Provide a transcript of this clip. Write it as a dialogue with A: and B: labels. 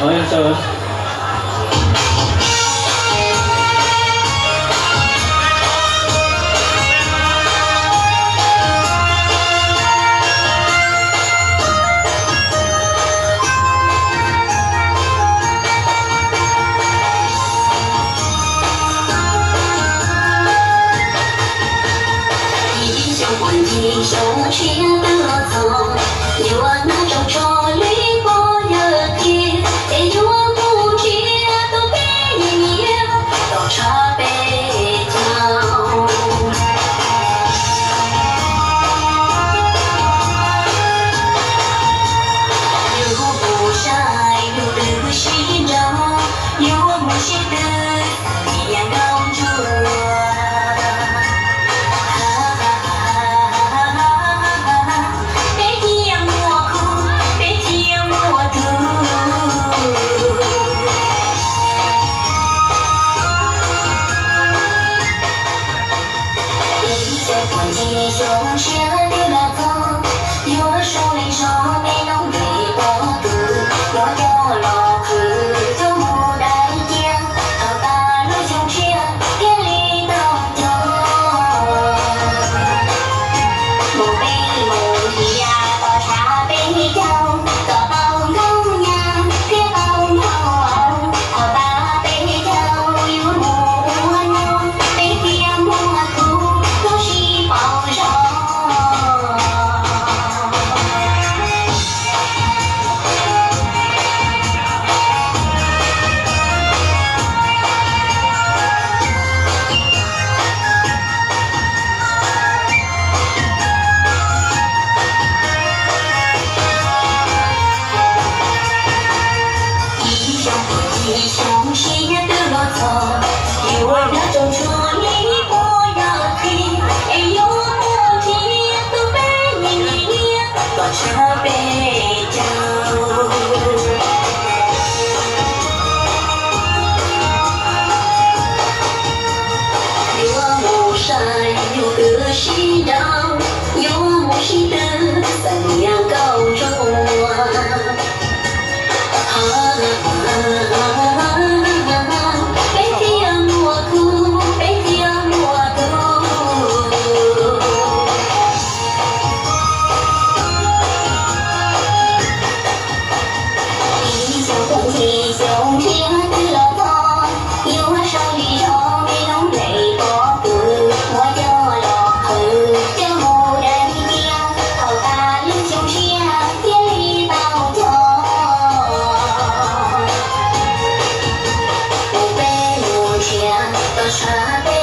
A: 好，要走了。
B: 英雄前的走，有我那种着绿过热天，有我不知都被你都差被叫。有不晒，有的心着，有我母亲的一样公主。英雄前的走，有我手里手没弄对我的，我掉了去就不带劲，好大路胸前天里到头，不被梦里呀到茶杯酒，到当公呀别当头，好大杯酒有木弄，被天木哭。保守。英雄前的路走，有我那种着力不要停。多茶杯酒，有我母山，有个西绕，有我母亲的三样高中英雄前的走，有我手里手没弄泪多的，我掉了去就不带劲，好大英雄前天里到头，不被目前的茶杯。